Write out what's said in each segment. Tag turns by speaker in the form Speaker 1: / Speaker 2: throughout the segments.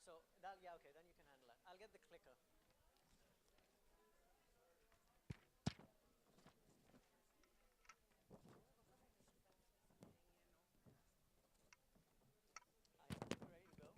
Speaker 1: So that, yeah, okay, then you can handle that. I'll get the clicker. I think we're ready to go. Oh, okay, sorry. And can I get the clicker, please? Okay. All right. And what time is it?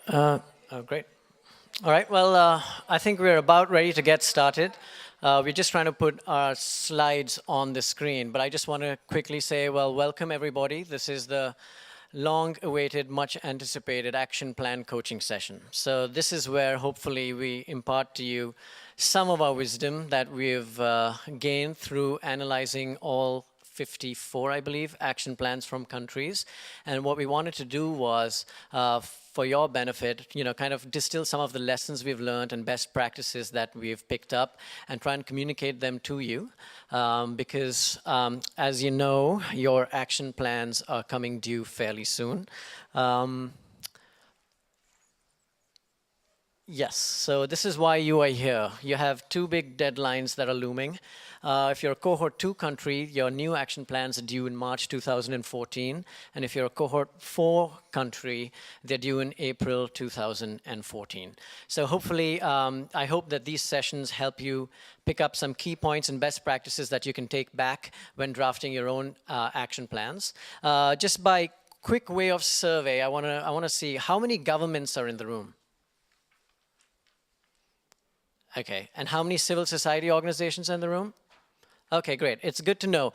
Speaker 1: Oh, great. Thank you. Great. All right. Well, I think we're about ready to get started. We're just trying to put our slides on the screen, but I just want to quickly say, well, welcome everybody. This is the long-awaited, much-anticipated action plan coaching session. So this is where hopefully we impart to you some of our wisdom that we've gained through analyzing all 54, I believe, action plans from countries. And what we wanted to do was, for your benefit, kind of distill some of the lessons we've learned and best practices that we've picked up and try and communicate them to you. Because, as you know, your action plans are coming due fairly soon. Yes, so this is why you are here. You have two big deadlines that are looming. If you're a cohort 2 country, your new action plans are due in March 2014. And if you're a cohort 4 country, they're due in April 2014. So hopefully, I hope that these sessions help you pick up some key points and best practices that you can take back when drafting your own action plans. Just by quick way of survey, I want to see how many governments are in the room. Okay, and how many civil society organizations are in the room? Okay, great. It's good to know.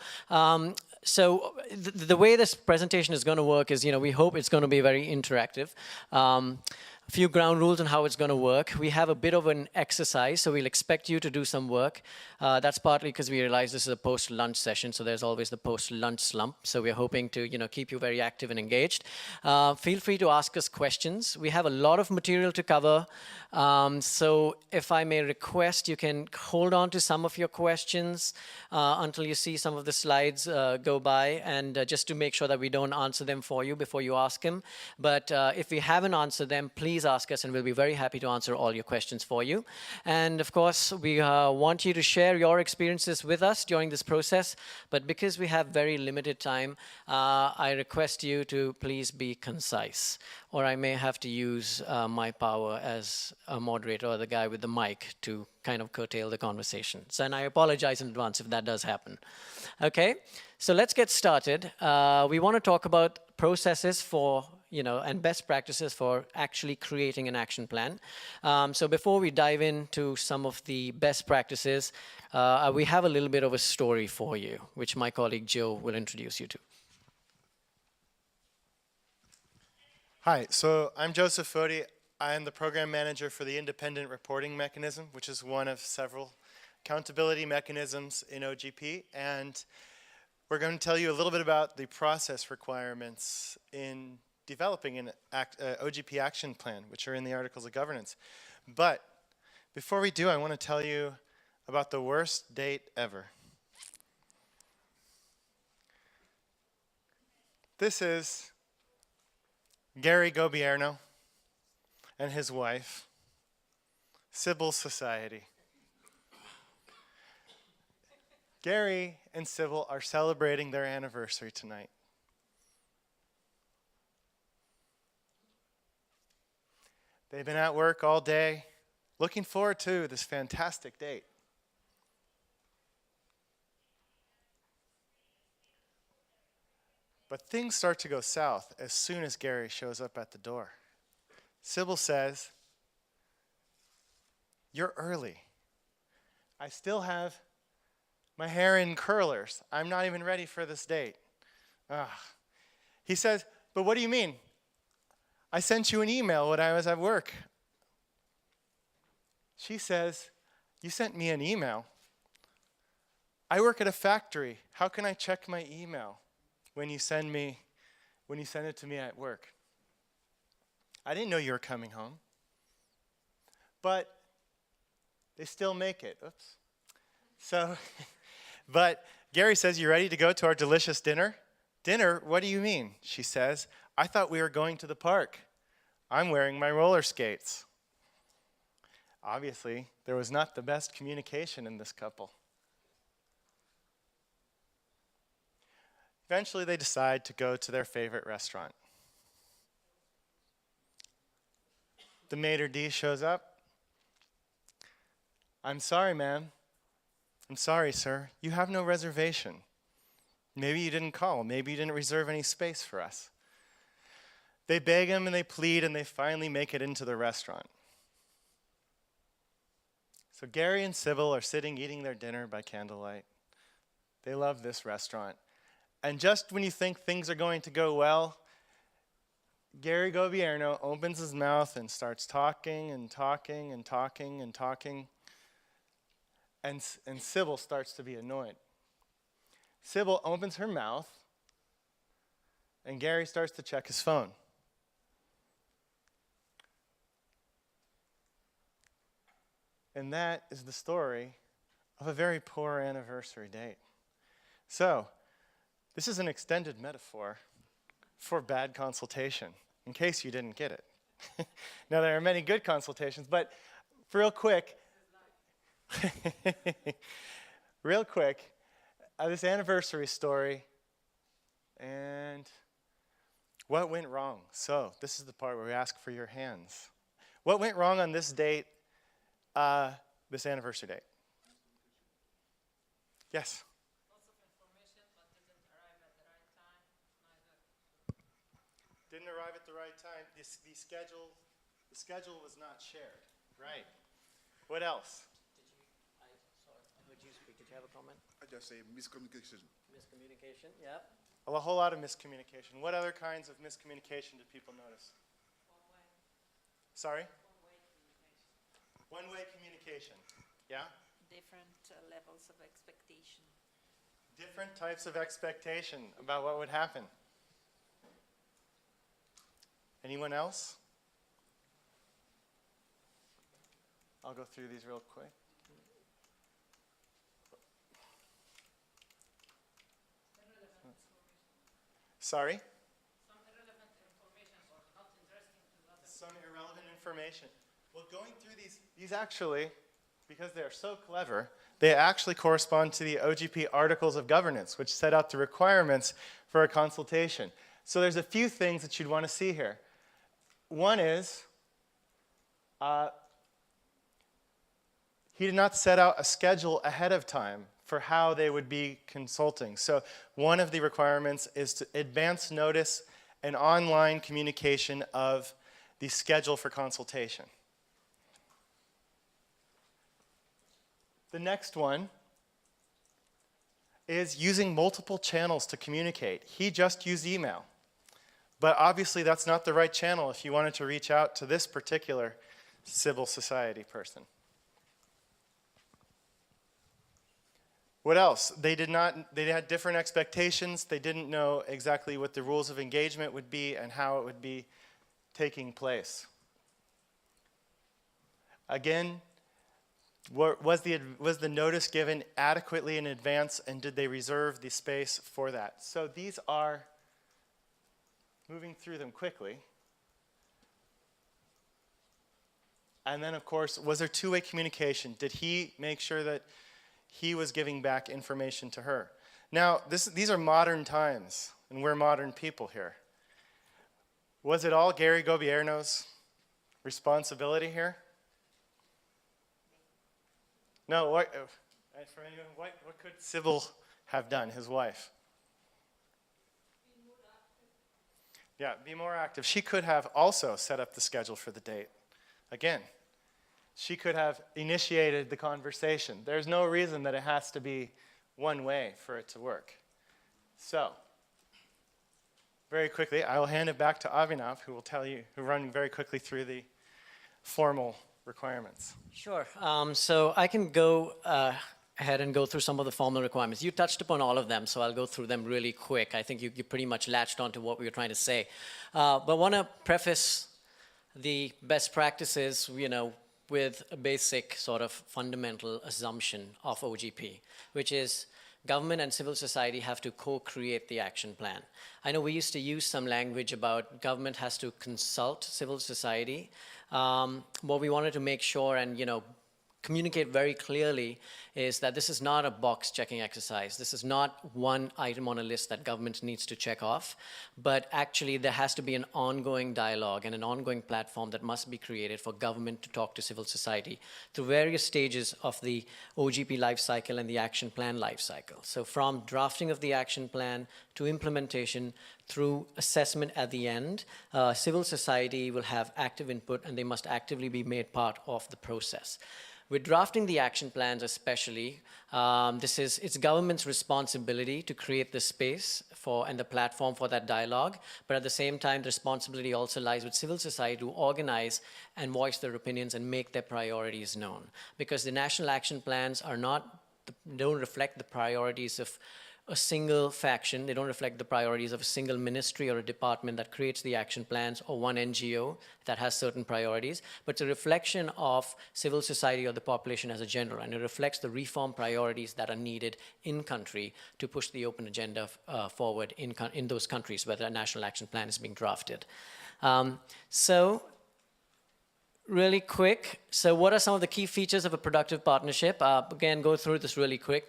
Speaker 1: So the way this presentation is going to work is, we hope it's going to be very interactive. A few ground rules on how it's going to work. We have a bit of an exercise, so we'll expect you to do some work. That's partly because we realize this is a post-lunch session, so there's always the post-lunch slump. So we're hoping to, keep you very active and engaged. Feel free to ask us questions. We have a lot of material to cover. So if I may request, you can hold on to some of your questions until you see some of the slides go by, and just to make sure that we don't answer them for you before you ask them. But if we haven't answered them, please ask us, and we'll be very happy to answer all your questions for you. And of course, we want you to share your experiences with us during this process. But because we have very limited time, I request you to please be concise, or I may have to use my power as a moderator or the guy with the mic to kind of curtail the conversation. So, and I apologize in advance if that does happen. Okay, so let's get started. We want to talk about processes for, and best practices for actually creating an action plan. So before we dive into some of the best practices, we have a little bit of a story for you, which my colleague Joe will introduce you to.
Speaker 2: Hi, so I'm Joseph Foti. I am the program manager for the Independent Reporting Mechanism, which is one of several accountability mechanisms in OGP. And we're going to tell you a little bit about the process requirements in developing an OGP action plan, which are in the Articles of Governance. But before we do, I want to tell you about the worst date ever. This is Gary Gobierno and his wife, Sybil Society. Gary and Sybil are celebrating their anniversary tonight. They've been at work all day, looking forward to this fantastic date. But things start to go south as soon as Gary shows up at the door. Sybil says, "You're early. I still have my hair in curlers. I'm not even ready for this date." Ugh. He says, "But what do you mean? I sent you an email when I was at work." She says, "You sent me an email? I work at a factory. How can I check my email?" when you send it to me at work. I didn't know you were coming home. But they still make it. Oops. So, but Gary says, you ready to go to our delicious dinner? Dinner? What do you mean? She says, I thought we were going to the park. I'm wearing my roller skates. Obviously, there was not the best communication in this couple. Eventually, they decide to go to their favorite restaurant. The maitre d' shows up. I'm sorry, ma'am. I'm sorry, sir. You have no reservation. Maybe you didn't call. Maybe you didn't reserve any space for us. They beg him and they plead and they finally make it into the restaurant. So Gary and Sybil are sitting eating their dinner by candlelight. They love this restaurant. And just when you think things are going to go well, Gary Gobierno opens his mouth and starts talking and talking and talking and talking. And Sybil starts to be annoyed. Sybil opens her mouth, and Gary starts to check his phone. And that is the story of a very poor anniversary date. So, this is an extended metaphor for bad consultation, in case you didn't get it. Now, there are many good consultations, but real quick, this anniversary story, and what went wrong? So, this is the part where we ask for your hands. What went wrong on this date, this anniversary date? Yes?
Speaker 3: Lots of information, but didn't arrive at the right time.
Speaker 2: Didn't arrive at the right time. The schedule was not shared. Right. What else?
Speaker 1: Would you speak? Did you have a comment?
Speaker 4: I just say miscommunication.
Speaker 1: Miscommunication, yeah.
Speaker 2: A whole lot of miscommunication. What other kinds of miscommunication did people notice?
Speaker 3: One-way.
Speaker 2: Sorry?
Speaker 3: One-way communication.
Speaker 2: One-way communication. Yeah?
Speaker 3: Different levels of expectation.
Speaker 2: Different types of expectation about what would happen. Anyone else? I'll go through these real quick. Sorry?
Speaker 3: Some irrelevant information or not interesting to the other.
Speaker 2: Some irrelevant information. Well, going through these actually, because they're so clever, they actually correspond to the OGP Articles of Governance, which set out the requirements for a consultation. So there's a few things that you'd want to see here. One is, he did not set out a schedule ahead of time for how they would be consulting. So one of the requirements is to advance notice and online communication of the schedule for consultation. The next one is using multiple channels to communicate. He just used email. But obviously that's not the right channel if you wanted to reach out to this particular civil society person. What else? They had different expectations. They didn't know exactly what the rules of engagement would be and how it would be taking place. Again, was the notice given adequately in advance, and did they reserve the space for that? So these are, moving through them quickly. And then, of course, was there two-way communication? Did he make sure that he was giving back information to her? Now, these are modern times, and we're modern people here. Was it all Gary Gobierno's responsibility here? No, what could Sybil have done, his wife?
Speaker 3: Be more active.
Speaker 2: Yeah, be more active. She could have also set up the schedule for the date. Again, she could have initiated the conversation. There's no reason that it has to be one way for it to work. So, very quickly, I will hand it back to Avinav, who will run very quickly through the formal requirements.
Speaker 1: Sure. So I can go ahead and go through some of the formal requirements. You touched upon all of them, so I'll go through them really quick. I think you pretty much latched onto what we were trying to say. But I want to preface the best practices, with a basic sort of fundamental assumption of OGP, which is government and civil society have to co-create the action plan. I know we used to use some language about government has to consult civil society. What we wanted to make sure and, communicate very clearly is that this is not a box checking exercise. This is not one item on a list that government needs to check off, but actually there has to be an ongoing dialogue and an ongoing platform that must be created for government to talk to civil society through various stages of the OGP life cycle and the action plan life cycle. So from drafting of the action plan to implementation through assessment at the end, civil society will have active input and they must actively be made part of the process. With drafting the action plans especially, it's government's responsibility to create the space and the platform for that dialogue, but at the same time, the responsibility also lies with civil society to organize and voice their opinions and make their priorities known. Because the national action plans don't reflect the priorities of a single faction. They don't reflect the priorities of a single ministry or a department that creates the action plans or one NGO that has certain priorities, but it's a reflection of civil society or the population as a general, and it reflects the reform priorities that are needed in country to push the open agenda forward in those countries where the national action plan is being drafted. So really quick, so what are some of the key features of a productive partnership? Again, go through this really quick.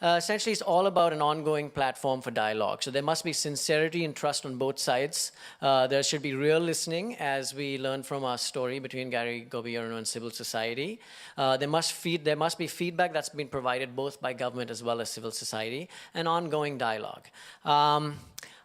Speaker 1: Essentially, it's all about an ongoing platform for dialogue. So there must be sincerity and trust on both sides. There should be real listening, as we learned from our story between Gary Gobierno and civil society. There must be feedback that's been provided both by government as well as civil society, and ongoing dialogue.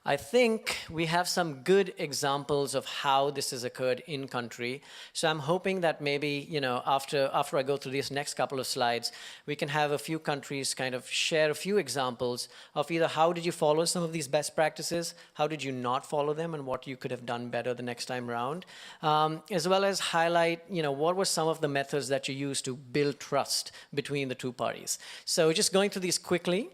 Speaker 1: I think we have some good examples of how this has occurred in country. So I'm hoping that maybe, after I go through these next couple of slides, we can have a few countries kind of share a few examples of either how did you follow some of these best practices, how did you not follow them, and what you could have done better the next time around, as well as highlight, what were some of the methods that you used to build trust between the two parties. So just going through these quickly.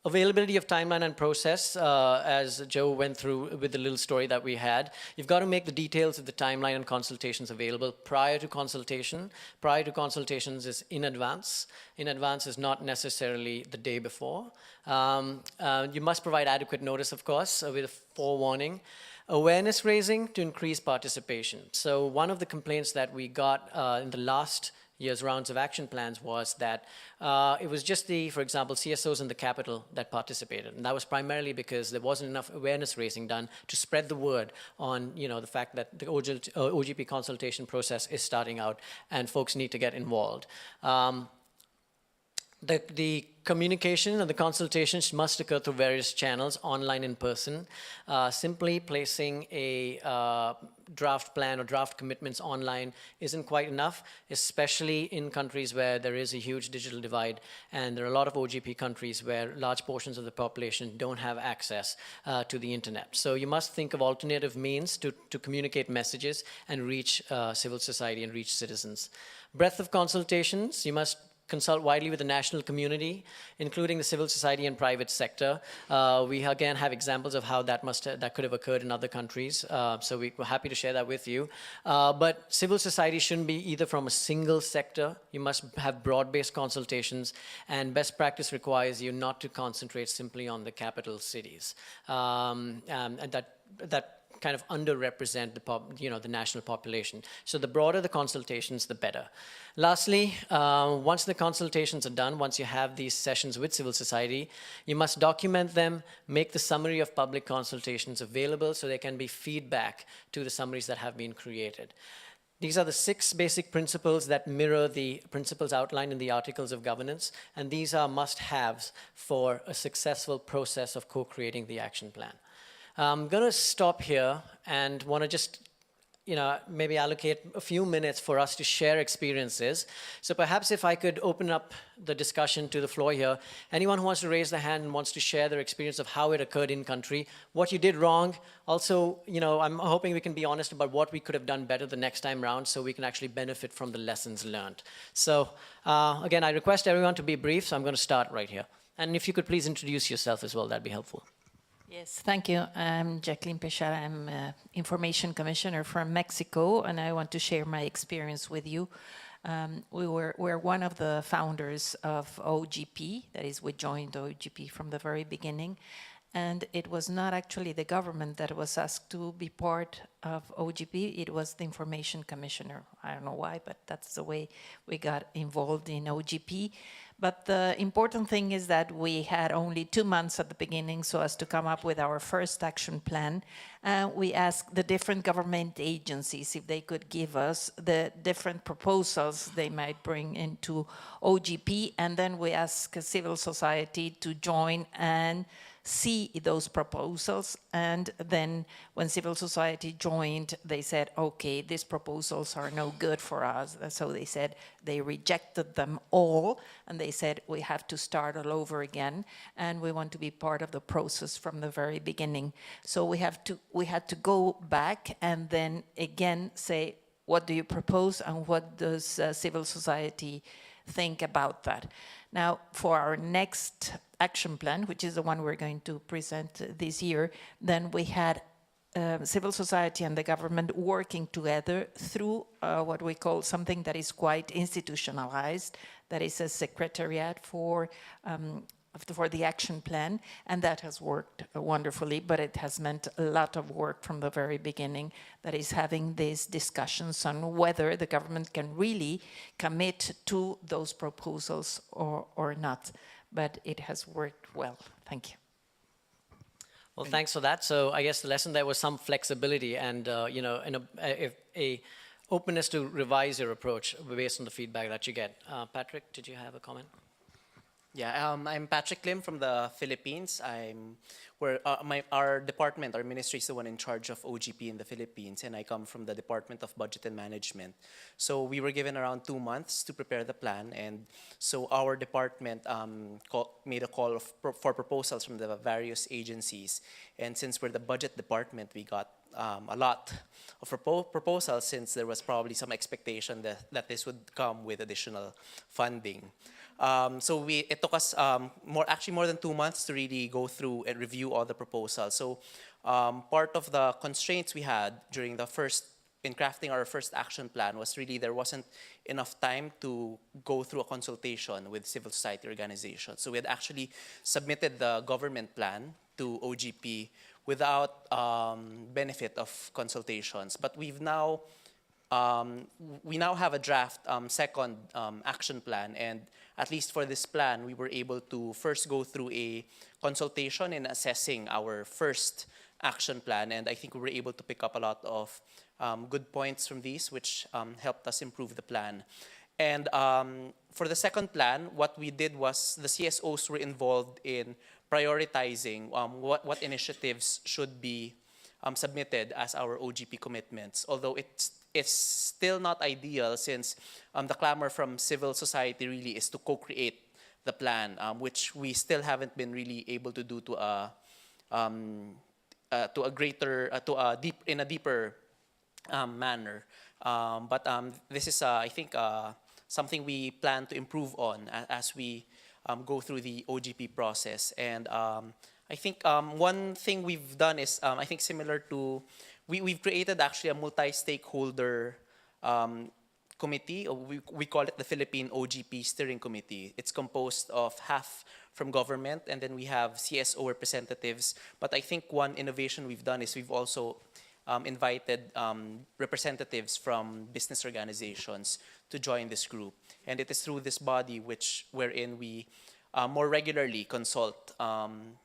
Speaker 1: Availability of timeline and process, as Joe went through with the little story that we had. You've got to make the details of the timeline and consultations available prior to consultation. Prior to consultations is in advance. In advance is not necessarily the day before. You must provide adequate notice, of course, with a forewarning. Awareness raising to increase participation. So one of the complaints that we got in the last year's rounds of action plans was that it was just for example, CSOs in the capital that participated. And that was primarily because there wasn't enough awareness raising done to spread the word on, the fact that the OGP consultation process is starting out and folks need to get involved. The communication and the consultations must occur through various channels, online, in person. Simply placing a draft plan or draft commitments online isn't quite enough, especially in countries where there is a huge digital divide, and there are a lot of OGP countries where large portions of the population don't have access to the internet. So you must think of alternative means to communicate messages and reach civil society and reach citizens. Breadth of consultations, you must consult widely with the national community, including the civil society and private sector. We again have examples of how that could have occurred in other countries, so we're happy to share that with you. But civil society shouldn't be either from a single sector. You must have broad-based consultations, and best practice requires you not to concentrate simply on the capital cities, and that kind of underrepresent the national population. So the broader the consultations, the better. Lastly, once the consultations are done, once you have these sessions with civil society, you must document them, make the summary of public consultations available so there can be feedback to the summaries that have been created. These are the 6 basic principles that mirror the principles outlined in the Articles of Governance, and these are must-haves for a successful process of co-creating the action plan. I'm going to stop here and want to just maybe allocate a few minutes for us to share experiences. So perhaps if I could open up the discussion to the floor here. Anyone who wants to raise their hand and wants to share their experience of how it occurred in country, what you did wrong. Also, I'm hoping we can be honest about what we could have done better the next time round so we can actually benefit from the lessons learned. So again, I request everyone to be brief, so I'm going to start right here. And if you could please introduce yourself as well, that'd be helpful.
Speaker 4: Yes, thank you. I'm Jacqueline Pechara. I'm Information Commissioner from Mexico, and I want to share my experience with you. We're one of the founders of OGP, that is, we joined OGP from the very beginning, and it was not actually the government that was asked to be part of OGP, it was the Information Commissioner. I don't know why, but that's the way we got involved in OGP. But the important thing is that we had only 2 months at the beginning so as to come up with our first action plan. We asked the different government agencies if they could give us the different proposals they might bring into OGP, and then we asked civil society to join and see those proposals. And then when civil society joined, they said, okay, these proposals are no good for us. So they said they rejected them all, and they said we have to start all over again, and we want to be part of the process from the very beginning. So we had to go back and then again say, what do you propose and what does civil society think about that? Now, for our next action plan, which is the one we're going to present this year, then we had civil society and the government working together through what we call something that is quite institutionalized, that is a secretariat for the action plan, and that has worked wonderfully, but it has meant a lot of work from the very beginning, that is having these discussions on whether the government can really commit to those proposals or not. But it has worked well. Thank you.
Speaker 1: Well, thanks for that. So I guess the lesson there was some flexibility and a openness to revise your approach based on the feedback that you get. Patrick, did you have a comment?
Speaker 5: Yeah, I'm Patrick Lim from the Philippines. Our department, our ministry is the one in charge of OGP in the Philippines, and I come from the Department of Budget and Management. So we were given around 2 months to prepare the plan, and so our department made a call for proposals from the various agencies. And since we're the budget department, we got a lot of proposals, since there was probably some expectation that this would come with additional funding. So it took us more than 2 months to really go through and review all the proposals. So part of the constraints we had in crafting our first action plan was really there wasn't enough time to go through a consultation with civil society organizations. So we had actually submitted the government plan to OGP without benefit of consultations. But we now have a draft second action plan, and at least for this plan, we were able to first go through a consultation in assessing our first action plan, and I think we were able to pick up a lot of good points from these, which helped us improve the plan. And for the second plan, what we did was the CSOs were involved in prioritizing what initiatives should be submitted as our OGP commitments, although it's still not ideal, since the clamor from civil society really is to co-create the plan, which we still haven't been really able to do in a deeper manner. But this is, I think, something we plan to improve on as we go through the OGP process. And I think one thing we've done is, I think similar to, we've created actually a multi-stakeholder committee. We call it the Philippine OGP Steering Committee. It's composed of half from government, and then we have CSO representatives. But I think one innovation we've done is we've also invited representatives from business organizations to join this group. And it is through this body wherein we more regularly consult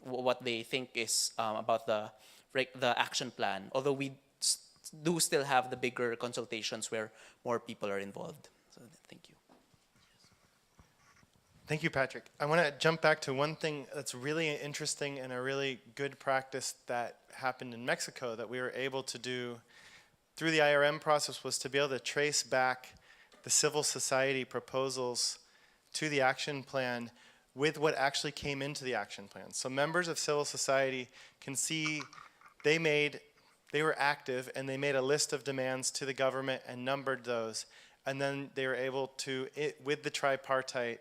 Speaker 5: what they think is about the action plan, although we do still have the bigger consultations where more people are involved. So thank you.
Speaker 2: Thank you, Patrick. I want to jump back to one thing that's really interesting and a really good practice that happened in Mexico that we were able to do through the IRM process was to be able to trace back the civil society proposals to the action plan with what actually came into the action plan. So members of civil society can see they were active and they made a list of demands to the government and numbered those. And then they were able to, with the tripartite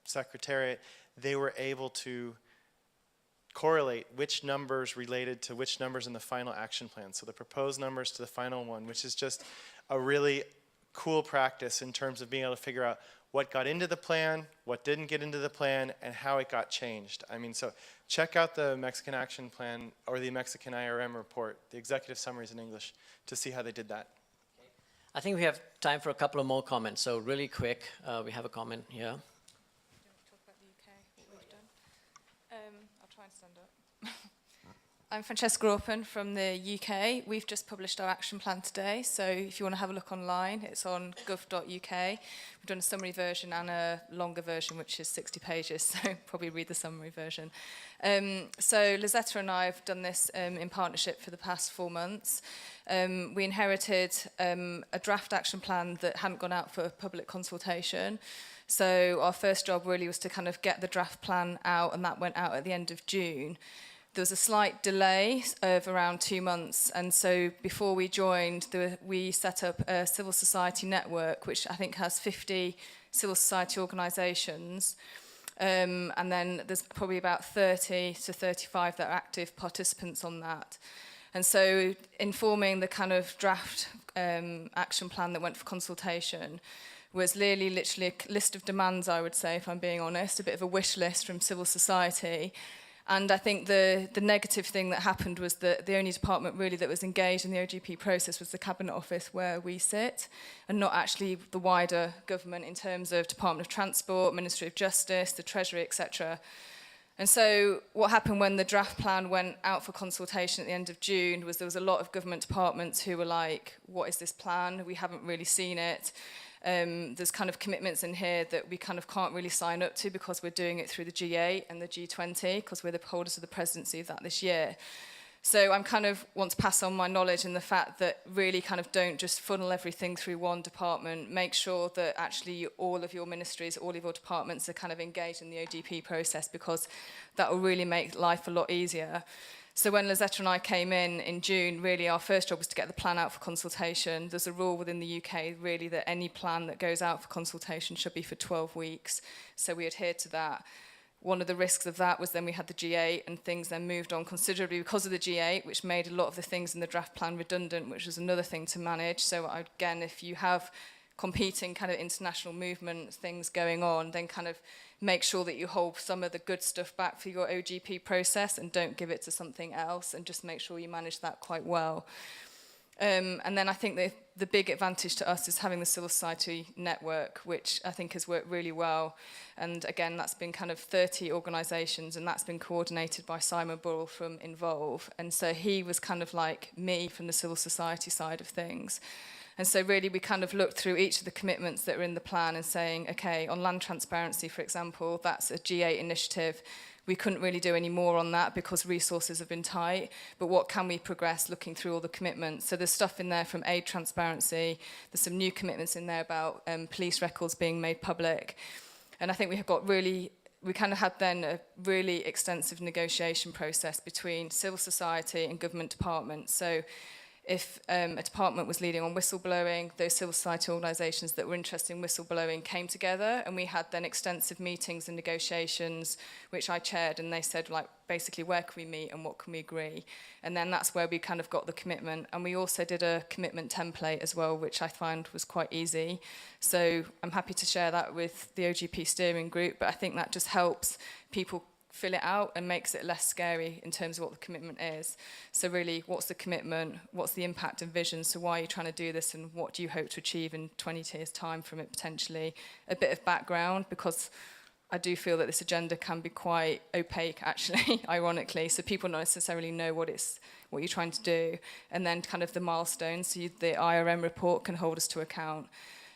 Speaker 2: secretariat, they were able to correlate which numbers related to which numbers in the final action plan. So the proposed numbers to the final one, which is just a really cool practice in terms of being able to figure out what got into the plan, what didn't get into the plan, and how it got changed. I mean, so check out the Mexican Action Plan or the Mexican IRM report, the executive summaries in English, to see how they did that.
Speaker 1: I think we have time for a couple of more comments. So really quick, we have a comment here.
Speaker 6: Talk about the UK, what we've done. I'll try and stand up. I'm Francesca Orpen from the UK. We've just published our action plan today, so if you want to have a look online, it's on gov.uk. We've done a summary version and a longer version, which is 60 pages, so probably read the summary version. So Lizetta and I have done this in partnership for the past 4 months. We inherited a draft action plan that hadn't gone out for public consultation. So our first job really was to kind of get the draft plan out, and that went out at the end of June. There was a slight delay of around 2 months, and so before we joined, we set up a civil society network, which I think has 50 civil society organisations, and then there's probably about 30 to 35 that are active participants on that. And so in forming the kind of draft action plan that went for consultation was literally a list of demands, I would say, if I'm being honest, a bit of a wish list from civil society. And I think the negative thing that happened was that the only department really that was engaged in the OGP process was the Cabinet Office where we sit, and not actually the wider government in terms of Department of Transport, Ministry of Justice, the Treasury, etc. And so what happened when the draft plan went out for consultation at the end of June was there was a lot of government departments who were like, what is this plan? We haven't really seen it. There's kind of commitments in here that we kind of can't really sign up to because we're doing it through the G8 and the G20 because we're the holders of the presidency of that this year. So I'm kind of want to pass on my knowledge in the fact that really kind of don't just funnel everything through one department. Make sure that actually all of your ministries, all of your departments are kind of engaged in the OGP process because that will really make life a lot easier. So when Lizetta and I came in June, really our first job was to get the plan out for consultation. There's a rule within the UK really that any plan that goes out for consultation should be for 12 weeks. So we adhered to that. One of the risks of that was then we had the G8 and things then moved on considerably because of the G8, which made a lot of the things in the draft plan redundant, which was another thing to manage. So again, if you have competing kind of international movement things going on, then kind of make sure that you hold some of the good stuff back for your OGP process and don't give it to something else, and just make sure you manage that quite well. And then I think the big advantage to us is having the civil society network, which I think has worked really well. And again, that's been kind of 30 organisations, and that's been coordinated by Simon Burrell from Involve. And so he was kind of like me from the civil society side of things. And so really we kind of looked through each of the commitments that are in the plan and saying, okay, on land transparency, for example, that's a G8 initiative. We couldn't really do any more on that because resources have been tight. But what can we progress looking through all the commitments? So there's stuff in there from aid transparency. There's some new commitments in there about police records being made public. And I think we kind of had then a really extensive negotiation process between civil society and government departments. So if a department was leading on whistleblowing, those civil society organisations that were interested in whistleblowing came together, and we had then extensive meetings and negotiations, which I chaired, and they said, like, basically, where can we meet and what can we agree? And then that's where we kind of got the commitment. And we also did a commitment template as well, which I found was quite easy. So I'm happy to share that with the OGP steering group, but I think that just helps people fill it out and makes it less scary in terms of what the commitment is. So really, what's the commitment? What's the impact and vision? So why are you trying to do this, and what do you hope to achieve in 20 years' time from it potentially? A bit of background, because I do feel that this agenda can be quite opaque, actually, ironically. So people don't necessarily know what you're trying to do. And then kind of the milestones, so the IRM report can hold us to account.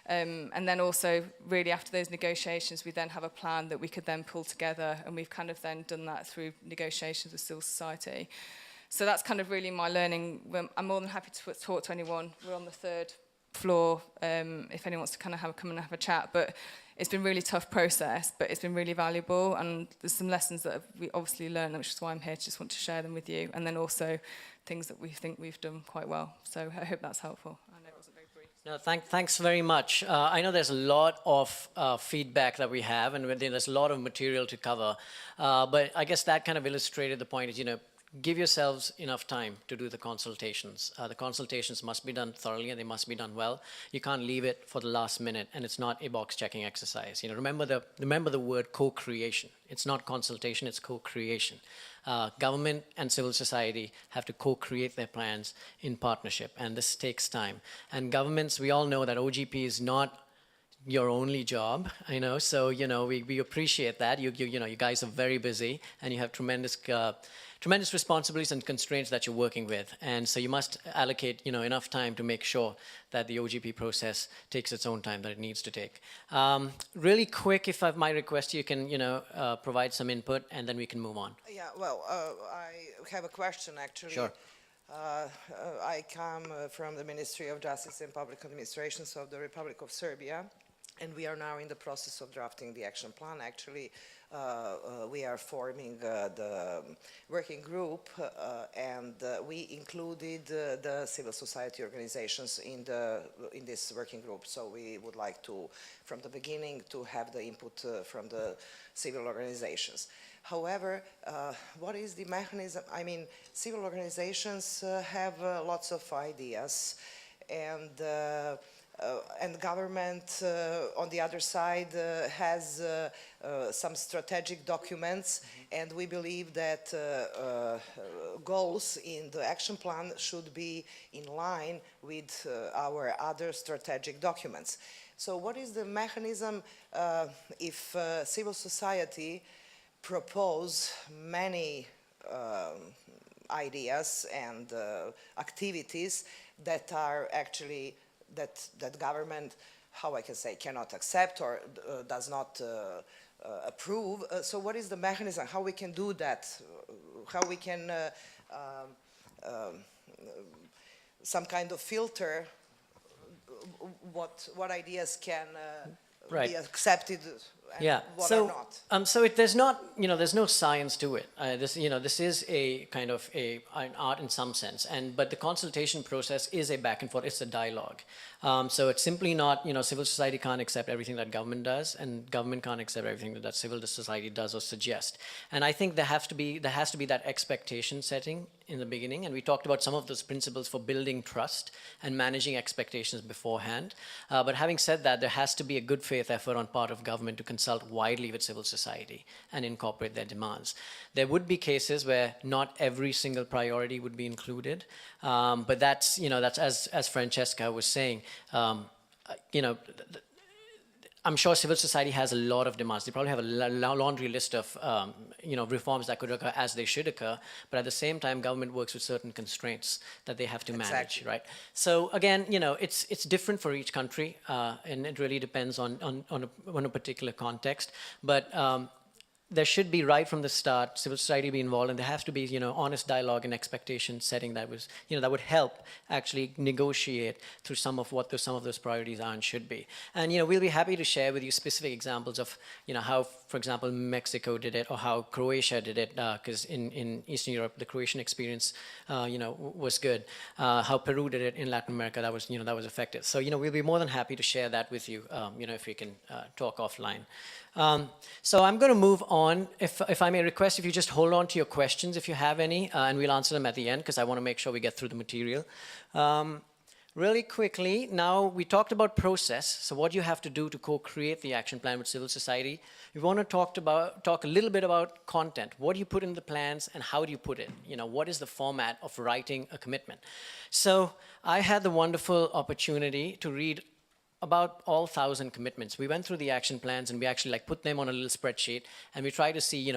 Speaker 6: And then also, really after those negotiations, we then have a plan that we could then pull together, and we've kind of then done that through negotiations with civil society. So that's kind of really my learning. I'm more than happy to talk to anyone. We're on the 3rd floor if anyone wants to kind of come and have a chat. But it's been a really tough process, but it's been really valuable. And there's some lessons that we obviously learned, which is why I'm here to just want to share them with you. And then also things that we think we've done quite well. So I hope that's helpful. I know it wasn't very brief.
Speaker 1: No, thanks very much. I know there's a lot of feedback that we have, and there's a lot of material to cover. But I guess that kind of illustrated the point is, give yourselves enough time to do the consultations. The consultations must be done thoroughly and they must be done well. You can't leave it for the last minute, and it's not a box checking exercise. Remember the word co-creation. It's not consultation, it's co-creation. Government and civil society have to co-create their plans in partnership, and this takes time. And governments, we all know that OGP is not your only job, so we appreciate that. You guys are very busy and you have tremendous responsibilities and constraints that you're working with, and so you must allocate enough time to make sure that the OGP process takes its own time that it needs to take. Really quick, if I might request you can provide some input, and then we can move on.
Speaker 7: Yeah, well, I have a question actually.
Speaker 1: Sure.
Speaker 7: I come from the Ministry of Justice and Public Administrations of the Republic of Serbia, and we are now in the process of drafting the action plan. Actually, we are forming the working group, and we included the civil society organizations in this working group. So we would like to, from the beginning, to have the input from the civil organizations. However, what is the mechanism? I mean, civil organizations have lots of ideas, and government, on the other side, has some strategic documents, and we believe that goals in the action plan should be in line with our other strategic documents. So what is the mechanism if civil society propose many ideas and activities that are actually that government, how I can say, cannot accept or does not approve. So what is the mechanism? How we can do that? How we can some kind of filter what ideas can be accepted and what are not?
Speaker 1: There's no science to it. This is a kind of an art in some sense, but the consultation process is a back and forth. It's a dialogue. So it's simply not, civil society can't accept everything that government does, and government can't accept everything that civil society does or suggest. And I think there has to be that expectation setting in the beginning, and we talked about some of those principles for building trust and managing expectations beforehand. But having said that, there has to be a good faith effort on part of government to consult widely with civil society and incorporate their demands. There would be cases where not every single priority would be included, but that's as Francesca was saying, I'm sure civil society has a lot of demands. They probably have a laundry list of reforms that could occur as they should occur, but at the same time, government works with certain constraints that they have to manage, right? So again, it's different for each country, and it really depends on a particular context. But there should be, right from the start, civil society be involved, and there has to be, honest dialogue and expectation setting that was, that would help actually negotiate through some of those priorities are and should be. And, we'll be happy to share with you specific examples of, how, for example, Mexico did it or how Croatia did it, because in Eastern Europe, the Croatian experience, was good. How Peru did it in Latin America, that was effective. So, we'll be more than happy to share that with you, if we can talk offline. So I'm going to move on. If I may request, if you just hold on to your questions, if you have any, and we'll answer them at the end, because I want to make sure we get through the material. Really quickly, now we talked about process, so what you have to do to co-create the action plan with civil society. We want to talk a little bit about content. What do you put in the plans and how do you put it? What is the format of writing a commitment? So I had the wonderful opportunity to read about all 1,000 commitments. We went through the action plans and we actually put them on a little spreadsheet, and we try to see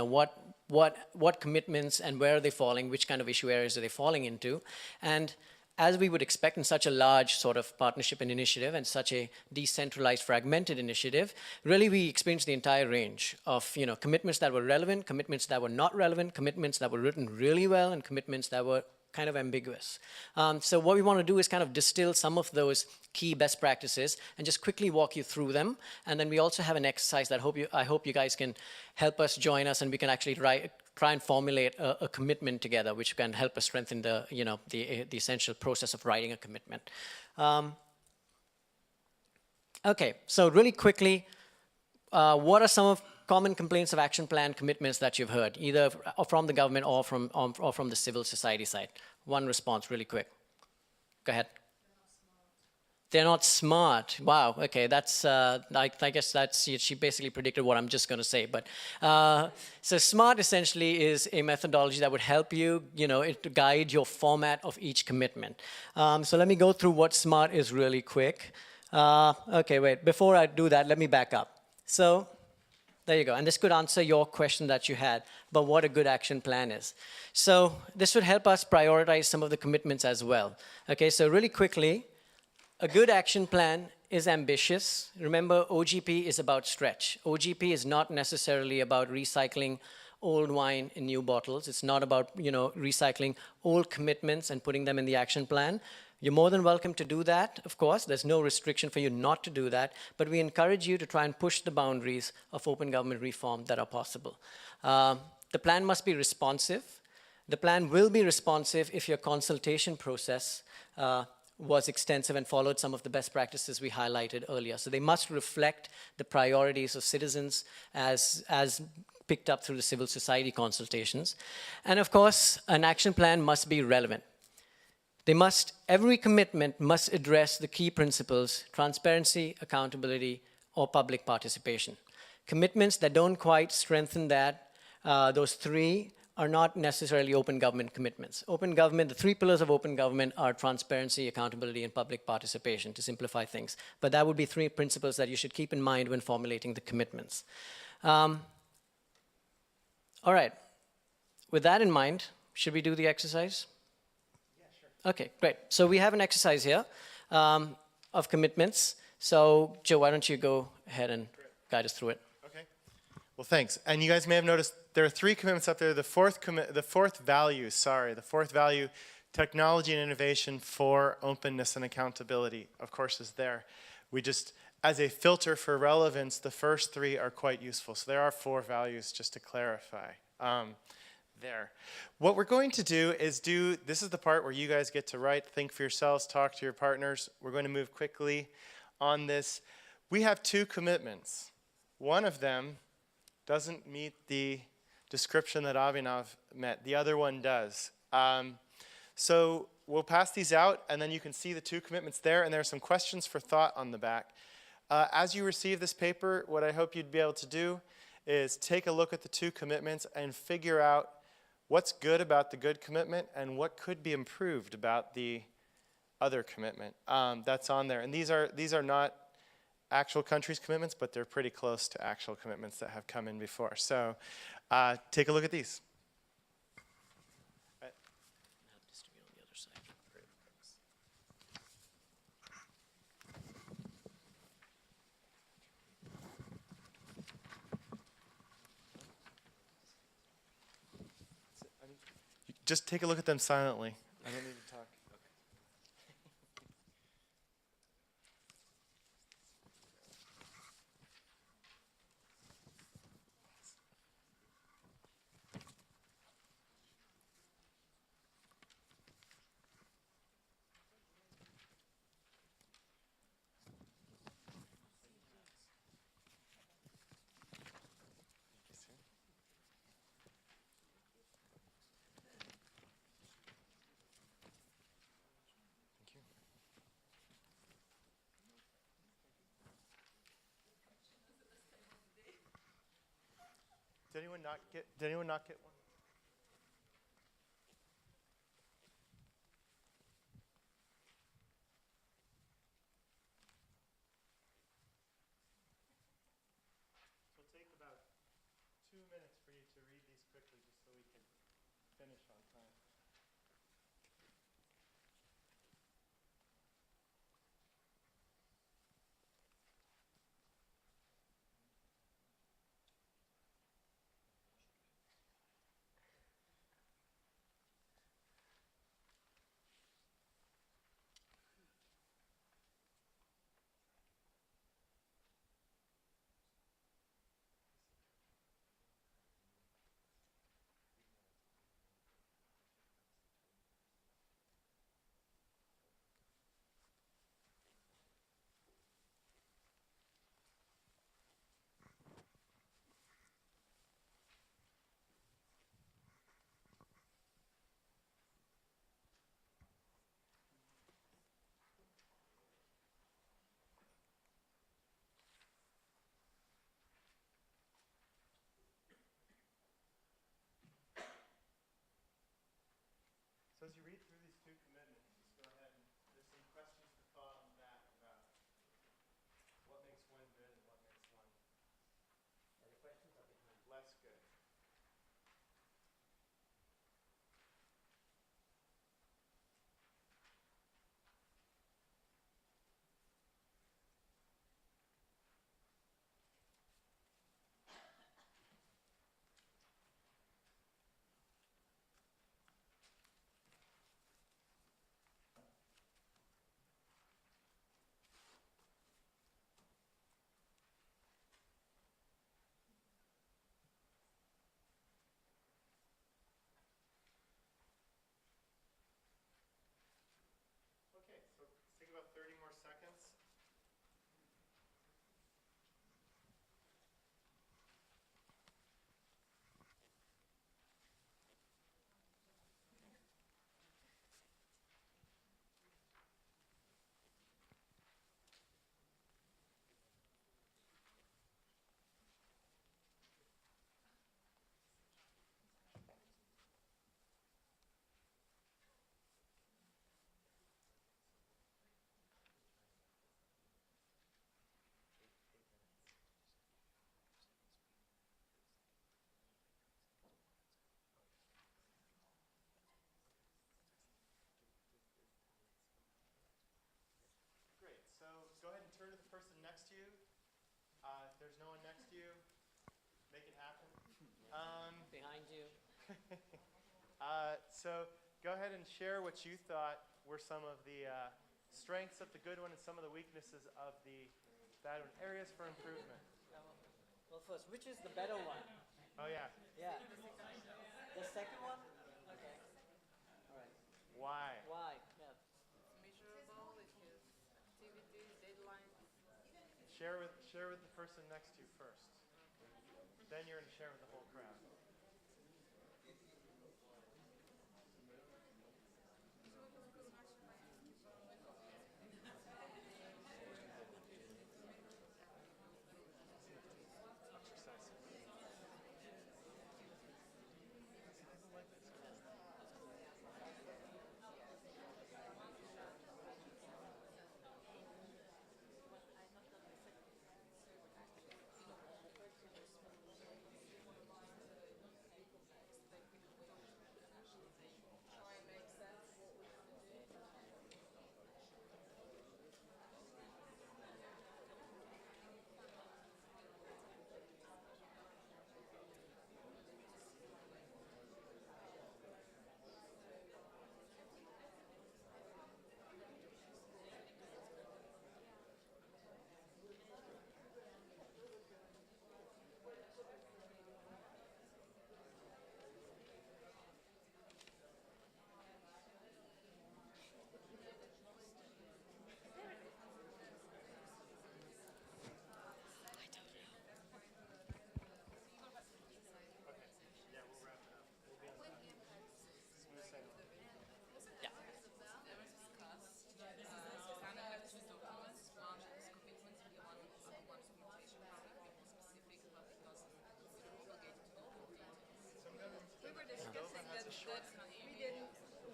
Speaker 1: what commitments and where are they falling, which kind of issue areas are they falling into. And as we would expect in such a large sort of partnership and initiative and such a decentralized, fragmented initiative, really we experienced the entire range of commitments that were relevant, commitments that were not relevant, commitments that were written really well, and commitments that were kind of ambiguous. So what we want to do is kind of distill some of those key best practices and just quickly walk you through them. And then we also have an exercise that I hope you guys can help us, join us, and we can actually try and formulate a commitment together, which can help us strengthen the essential process of writing a commitment. Okay, so really quickly, what are some of common complaints of action plan commitments that you've heard, either from the government or from the civil society side? One response, really quick. Go ahead. They're not smart. Wow. Okay, that's. I guess that's. She basically predicted what I'm just going to say. But so SMART essentially is a methodology that would help you, to guide your format of each commitment. So let me go through what SMART is really quick. Okay, wait. Before I do that, let me back up. So there you go. And this could answer your question that you had about what a good action plan is. So this would help us prioritize some of the commitments as well. Okay, so really quickly, a good action plan is ambitious. Remember, OGP is about stretch. OGP is not necessarily about recycling old wine in new bottles. It's not about, recycling old commitments and putting them in the action plan. You're more than welcome to do that, of course. There's no restriction for you not to do that, but we encourage you to try and push the boundaries of open government reform that are possible. The plan must be responsive. The plan will be responsive if your consultation process was extensive and followed some of the best practices we highlighted earlier. So they must reflect the priorities of citizens as picked up through the civil society consultations. And of course, an action plan must be relevant. Every commitment must address the key principles: transparency, accountability, or public participation. Commitments that don't quite strengthen those three are not necessarily open government commitments. Open government, the three pillars of open government are transparency, accountability, and public participation, to simplify things. But that would be three principles that you should keep in mind when formulating the commitments. All right, with that in mind, should we do the exercise? Okay, great. So we have an exercise here of commitments. So Joe, why don't you go ahead and guide us through it?
Speaker 2: Okay. Well, thanks. And you guys may have noticed there are three commitments up there. The fourth value, technology and innovation for openness and accountability, of course, is there. We just, as a filter for relevance, the first three are quite useful. So there are 4 values, just to clarify. There. What we're going to do is this is the part where you guys get to write, think for yourselves, talk to your partners. We're going to move quickly on this. We have 2 commitments. One of them doesn't meet the description that Abhinav met. The other one does. So we'll pass these out, and then you can see the 2 commitments there, and there are some questions for thought on the back. As you receive this paper, what I hope you'd be able to do is take a look at the 2 commitments and figure out what's good about the good commitment and what could be improved about the other commitment that's on there. And these are not actual countries' commitments, but they're pretty close to actual commitments that have come in before. So take a look at these. Just take a look at them silently. I don't need to talk. Did anyone not get one? It'll take about 2 minutes for you to read these quickly just so we can finish on time. So as you read through these two commitments, just go ahead and there's some questions to thought on the back about what makes one good and what makes one less good. Okay, so let's take about 30 more seconds. Great, so go ahead and turn to the person next to you. If there's no one next to you, make it happen.
Speaker 1: Behind you.
Speaker 2: So go ahead and share what you thought were some of the strengths of the good one and some of the weaknesses of the bad one. Areas for improvement.
Speaker 1: Well, first, which is the better one?
Speaker 2: Oh yeah,
Speaker 1: Yeah. The second one? Okay. All right.
Speaker 2: why?
Speaker 1: Why? Yeah.
Speaker 3: Measurable, it gives activities, deadlines.
Speaker 2: Share with the person next to you first. Then you're going to share with the whole crowd.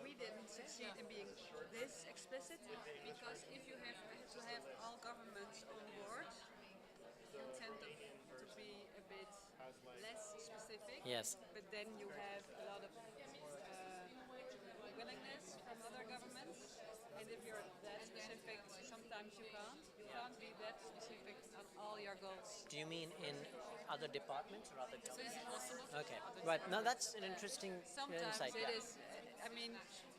Speaker 3: We didn't succeed in being this explicit because if you have to have all governments on board, you tend to be a bit less specific.
Speaker 1: Yes.
Speaker 3: But then you have a lot of willingness from other governments, and if you're that specific, sometimes you can't. You can't be that specific on all your goals.
Speaker 1: Do you mean in other departments or other jobs? Okay. Right. Now that's an interesting
Speaker 3: Sometimes
Speaker 1: insight.
Speaker 3: it
Speaker 1: Yeah.
Speaker 3: is. I mean,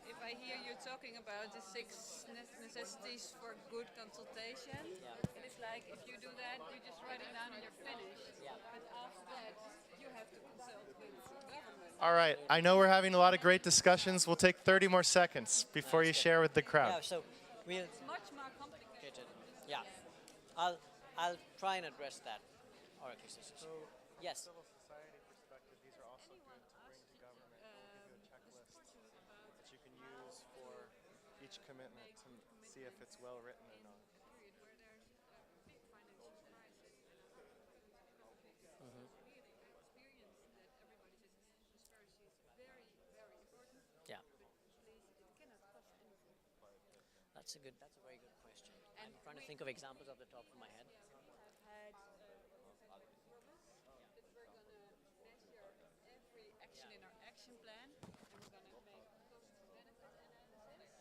Speaker 3: if I hear you talking about the 6 necessities for good consultation, it is like if you do that, you just write it down and you're finished.
Speaker 1: Yeah.
Speaker 3: But after that, you have to consult with government.
Speaker 2: All right, I know we're having a lot of great discussions. We'll take 30 more seconds before you share with the
Speaker 1: Yeah.
Speaker 2: crowd.
Speaker 1: So we'll.
Speaker 3: It's much more complicated.
Speaker 1: Yeah. I'll try and address that. Or okay, so. Yes.
Speaker 2: Civil society perspective, these are also good to bring to government. We'll give you a checklist that you can use for each commitment to see if it's well written or not.
Speaker 3: Period where there's a big financial crisis. Really, I experience that everybody says transparency is very, very important.
Speaker 1: Yeah.
Speaker 3: But please
Speaker 1: That's a very good question. I'm
Speaker 3: And
Speaker 1: trying to
Speaker 3: we-
Speaker 1: think of examples off the top of my head.
Speaker 3: have had but we're gonna measure every action in our action plan, and we're gonna make cost-benefit analysis.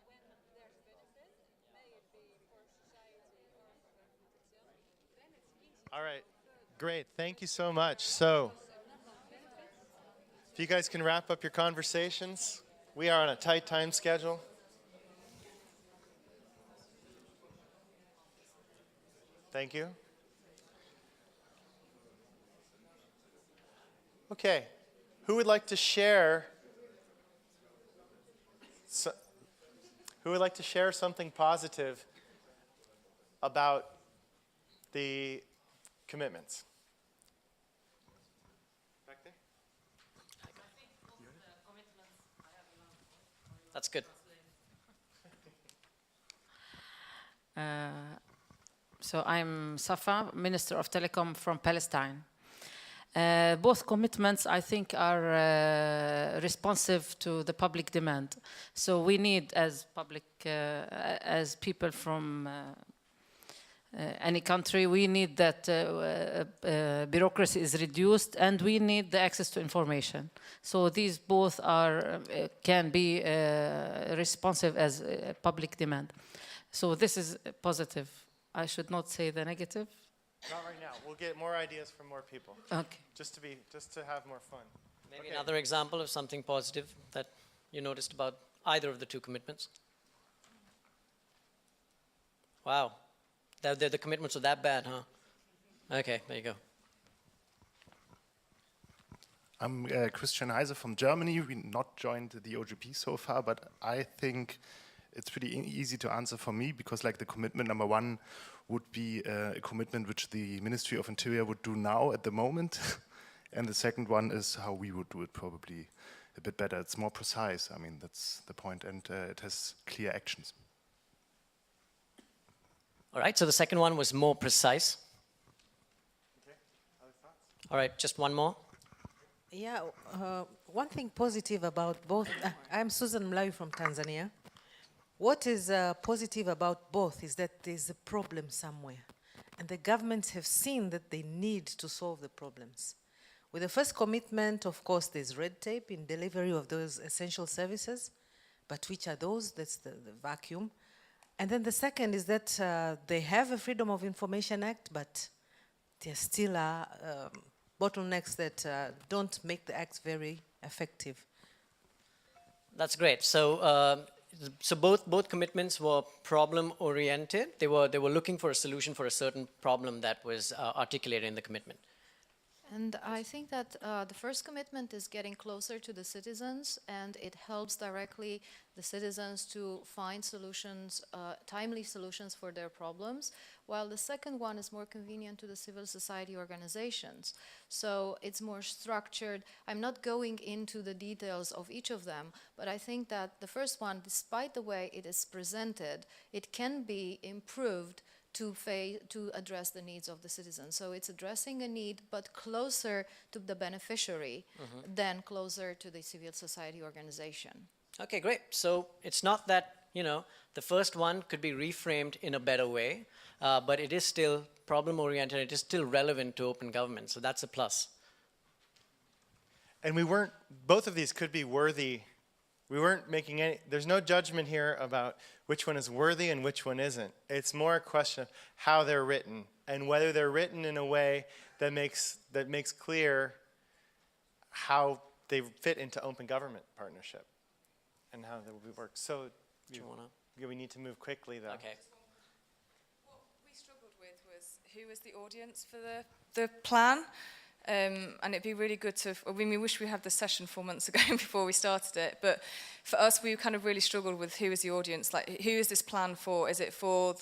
Speaker 3: And when there's a benefit, may it be for society or for government itself, then it's easy.
Speaker 2: All right. Great. Thank you so much. So, if you guys can wrap up your conversations, we are on a tight time schedule. Thank you. Okay. Who would like to share? Who would like to share something positive about the commitments? Back there?
Speaker 1: That's good.
Speaker 8: So I'm Safa, Minister of Telecom from Palestine. Both commitments, I think, are responsive to the public demand. So we need, as people from any country, we need that bureaucracy is reduced, and we need the access to information. So these both are can be responsive as public demand. So this is positive. I should not say the negative.
Speaker 2: Not right now. We'll get more ideas from more people.
Speaker 8: Okay.
Speaker 2: Just to have more fun.
Speaker 1: Maybe
Speaker 2: Okay.
Speaker 1: another example of something positive that you noticed about either of the two commitments. Wow. The commitments are that bad, huh? Okay, there you go.
Speaker 9: I'm Christian Heise from Germany. We've not joined the OGP so far, but I think it's pretty easy to answer for me, because like the commitment number one would be a commitment which the Ministry of Interior would do now at the moment. And the second one is how we would do it, probably a bit better. It's more precise. I mean, that's the point, and it has clear actions.
Speaker 1: All right, so the second one was more precise.
Speaker 2: Okay. Other thoughts?
Speaker 1: All right, just one more.
Speaker 10: Yeah, one thing positive about both, I'm Susan Mlawi from Tanzania. What is positive about both is that there's a problem somewhere, and the governments have seen that they need to solve the problems. With the first commitment, of course, there's red tape in delivery of those essential services, but which are those? That's the vacuum. And then the second is that they have a Freedom of Information Act, but there still are bottlenecks that don't make the act very effective.
Speaker 1: That's great. So both commitments were problem oriented. They were looking for a solution for a certain problem that was articulated in the commitment.
Speaker 11: And I think that the first commitment is getting closer to the citizens, and it helps directly the citizens to find solutions, timely solutions for their problems, while the second one is more convenient to the civil society organizations. So it's more structured. I'm not going into the details of each of them, but I think that the first one, despite the way it is presented, it can be improved to address the needs of the citizens. So it's addressing a need, but closer to the beneficiary than closer to the civil society organization.
Speaker 1: Okay, great. So it's not that, the first one could be reframed in a better way, but it is still problem oriented. It is still relevant to open government. So that's a plus.
Speaker 2: And both of these could be worthy. We weren't making there's no judgment here about which one is worthy and which one isn't. It's more a question of how they're written, and whether they're written in a way that makes clear how they fit into open government partnership and how they will work. So we need to move quickly, though.
Speaker 1: Okay.
Speaker 6: What we struggled with was who was the audience for the plan. And it'd be really good to, we wish we had this session 4 months ago before we started it, but for us, we kind of really struggled with who is the audience, like who is this plan for? Is it for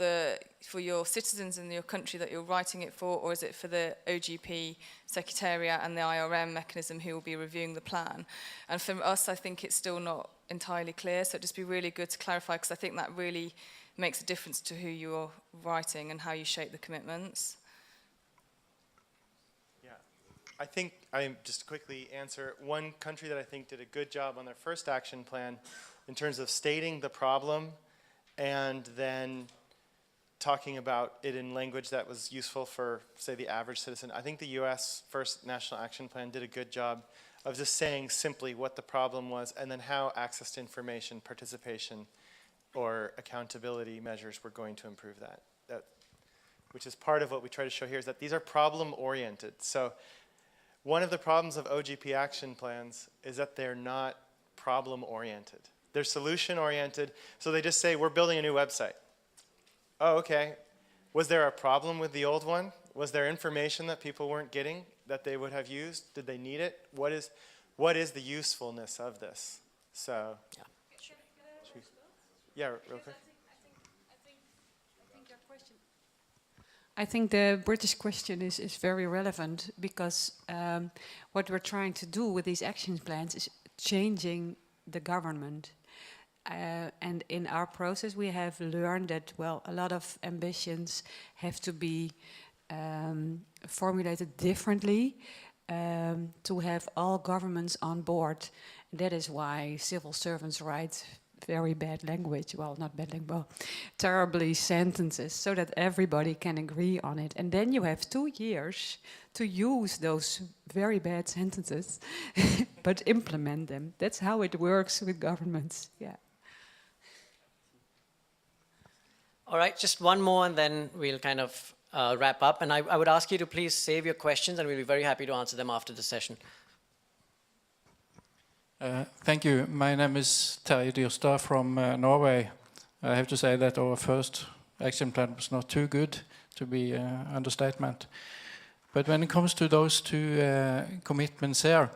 Speaker 6: your citizens in your country that you're writing it for, or is it for the OGP Secretariat and the IRM mechanism who will be reviewing the plan? And for us, I think it's still not entirely clear, so it'd just be really good to clarify, because I think that really makes a difference to who you're writing and how you shape the commitments.
Speaker 2: I think, just to quickly answer, one country that I think did a good job on their first action plan in terms of stating the problem and then talking about it in language that was useful for, say, the average citizen. I think the US First National Action Plan did a good job of just saying simply what the problem was and then how access to information, participation, or accountability measures were going to improve that. Which is part of what we try to show here, is that these are problem-oriented. So one of the problems of OGP action plans is that they're not problem-oriented. They're solution-oriented, so they just say, we're building a new website. Oh, okay. Was there a problem with the old one? Was there information that people weren't getting that they would have used? Did they need it? What is the usefulness of this? So, yeah, real quick.
Speaker 3: I think the British question is very relevant because what we're trying to do with these action plans is changing the government. And in our process, we have learned that, well, a lot of ambitions have to be formulated differently to have all governments on board. That is why civil servants write very bad language, well, not bad language, well, terribly sentences, so that everybody can agree on it. And then you have 2 years to use those very bad sentences, but implement them. That's how it works with governments, yeah.
Speaker 1: All right, just one more and then we'll kind of wrap up. And I would ask you to please save your questions and we'll be very happy to answer them after the session.
Speaker 12: Thank you. My name is Terje Dyrstad from Norway. I have to say that our first action plan was not too good, to be understatement. But when it comes to those two commitments here,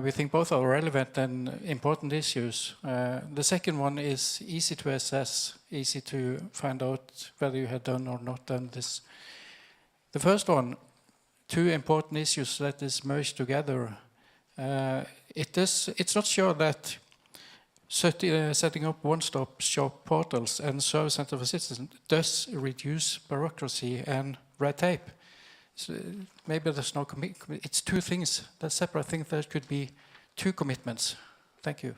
Speaker 12: we think both are relevant and important issues. The second one is easy to assess, easy to find out whether you have done or not done this. The first one, two important issues that is merged together. It's not sure that setting up one-stop shop portals and service center for citizens does reduce bureaucracy and red tape. So maybe there's no commitment. It's two things, that's separate. I think there could be two commitments. Thank you.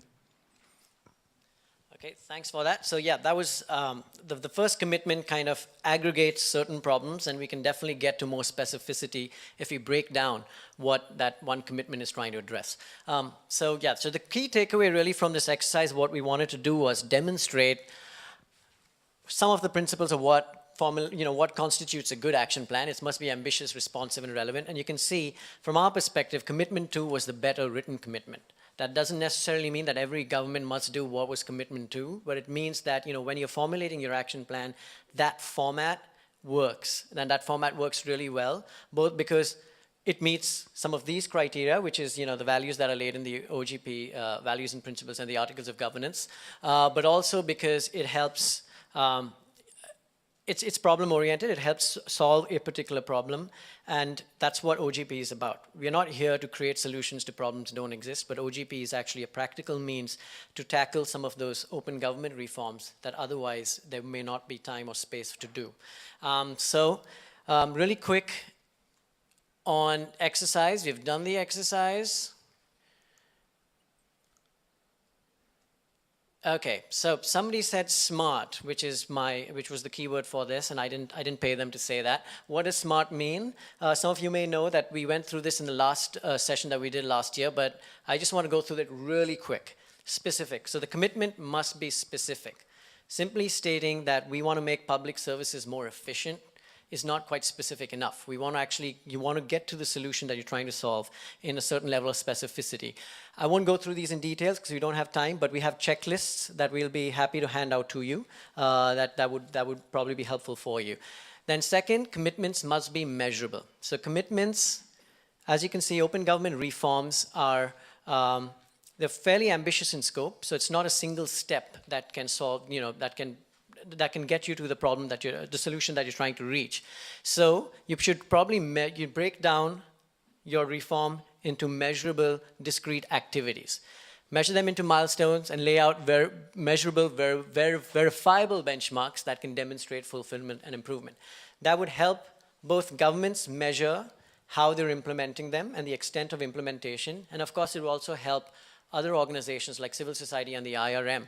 Speaker 1: Okay, thanks for that. So yeah, that was the first commitment kind of aggregates certain problems, and we can definitely get to more specificity if we break down what that one commitment is trying to address. So the key takeaway really from this exercise, what we wanted to do was demonstrate some of the principles of what constitutes a good action plan. It must be ambitious, responsive, and relevant. And you can see, from our perspective, commitment 2 was the better written commitment. That doesn't necessarily mean that every government must do what was commitment 2, but it means that when you're formulating your action plan, that format works. And that format works really well, both because it meets some of these criteria, which is the values that are laid in the OGP values and principles and the articles of governance, but also because it helps. It's problem-oriented. It helps solve a particular problem, and that's what OGP is about. We're not here to create solutions to problems that don't exist, but OGP is actually a practical means to tackle some of those open government reforms that otherwise there may not be time or space to do. Really quick on exercise. We've done the exercise. Okay, so somebody said smart, which was the keyword for this, and I didn't pay them to say that. What does smart mean? Some of you may know that we went through this in the last session that we did last year, but I just want to go through it really quick. Specific. So the commitment must be specific. Simply stating that we want to make public services more efficient is not quite specific enough. You want to get to the solution that you're trying to solve in a certain level of specificity. I won't go through these in details because we don't have time, but we have checklists that we'll be happy to hand out to you. That would probably be helpful for you. Then second, commitments must be measurable. So commitments, as you can see, open government reforms are they're fairly ambitious in scope. So it's not a single step that can solve, that can get you to the problem the solution that you're trying to reach. So you should probably you break down your reform into measurable, discrete activities. Measure them into milestones and lay out measurable, verifiable benchmarks that can demonstrate fulfillment and improvement. That would help both governments measure how they're implementing them and the extent of implementation. And of course, it will also help other organizations like civil society and the IRM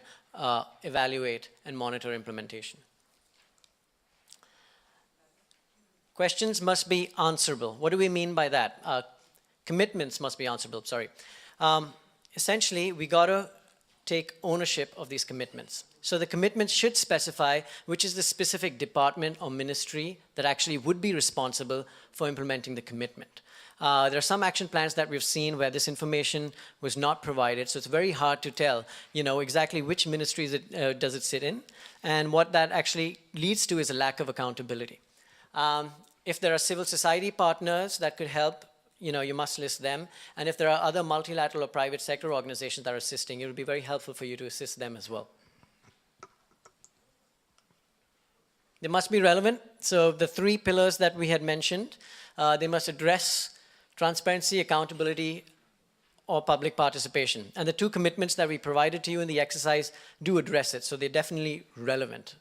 Speaker 1: evaluate and monitor implementation. Questions must be answerable. What do we mean by that? Commitments must be answerable, sorry. Essentially, we got to take ownership of these commitments. So the commitments should specify which is the specific department or ministry that actually would be responsible for implementing the commitment. There are some action plans that we've seen where this information was not provided, so it's very hard to tell, exactly which ministry does it sit in, and what that actually leads to is a lack of accountability. If there are civil society partners that could help, you must list them, and if there are other multilateral or private sector organizations that are assisting, it would be very helpful for you to assist them as well. They must be relevant. So the 3 pillars that we had mentioned, they must address transparency, accountability, or public participation. And the 2 commitments that we provided to you in the exercise do address it, so they're definitely relevant.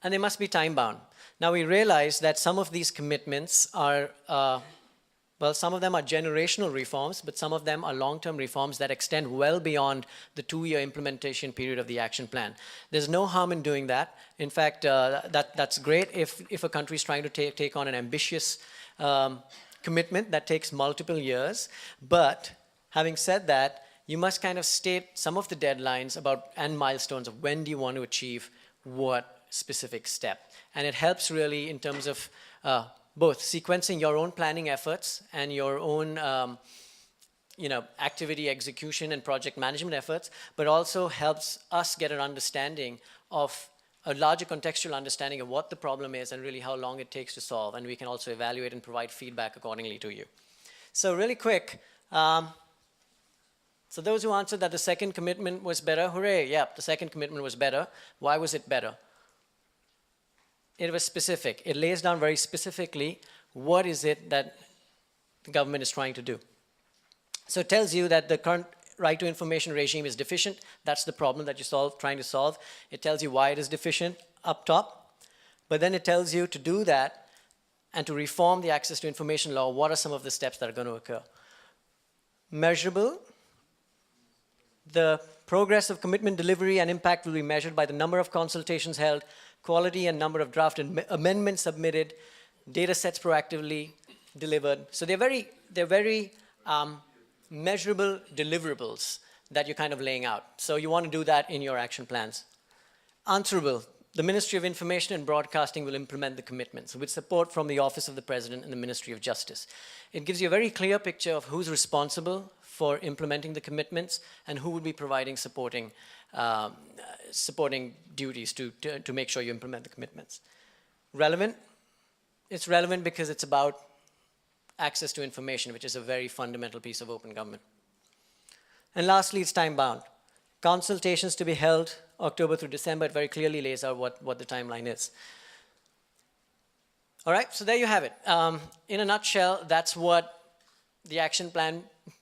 Speaker 1: And they must be time-bound. Now we realize that some of these commitments are well, some of them are generational reforms, but some of them are long-term reforms that extend well beyond the 2-year implementation period of the action plan. There's no harm in doing that. In fact, that's great if a country is trying to take on an ambitious commitment that takes multiple years. But having said that, you must kind of state some of the deadlines and milestones of when do you want to achieve what specific step. And it helps really in terms of both sequencing your own planning efforts and your own activity execution and project management efforts, but also helps us get an understanding of a larger contextual understanding of what the problem is and really how long it takes to solve. And we can also evaluate and provide feedback accordingly to you. So really quick, so those who answered that the second commitment was better, hooray, yeah, the second commitment was better. Why was it better? It was specific. It lays down very specifically what is it that the government is trying to do. So it tells you that the current right to information regime is deficient. That's the problem that you're trying to solve. It tells you why it is deficient up top. But then it tells you to do that and to reform the access to information law, what are some of the steps that are going to occur. Measurable. The progress of commitment delivery and impact will be measured by the number of consultations held, quality and number of draft amendments submitted, data sets proactively delivered. So they're very measurable deliverables that you're kind of laying out. So you want to do that in your action plans. Answerable. The Ministry of Information and Broadcasting will implement the commitments with support from the Office of the President and the Ministry of Justice. It gives you a very clear picture of who's responsible for implementing the commitments and who would be providing supporting duties to make sure you implement the commitments. Relevant? It's relevant because it's about access to information, which is a very fundamental piece of open government. And lastly, it's time-bound. Consultations to be held October through December. It very clearly lays out what the timeline is. All right, so there you have it. In a nutshell, that's what the action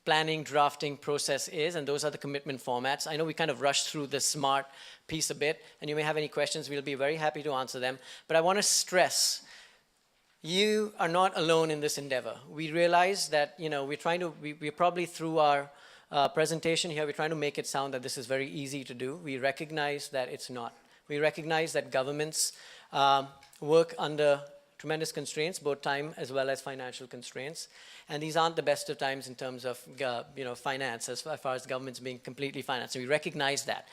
Speaker 1: planning drafting process is, and those are the commitment formats. I know we kind of rushed through the SMART piece a bit, and you may have any questions. We'll be very happy to answer them. But I want to stress, you are not alone in this endeavor. We realize that we're probably through our presentation here, we're trying to make it sound that this is very easy to do. We recognize that it's not. We recognize that governments work under tremendous constraints, both time as well as financial constraints. And these aren't the best of times in terms of finance, as far as governments being completely financed. So we recognize that.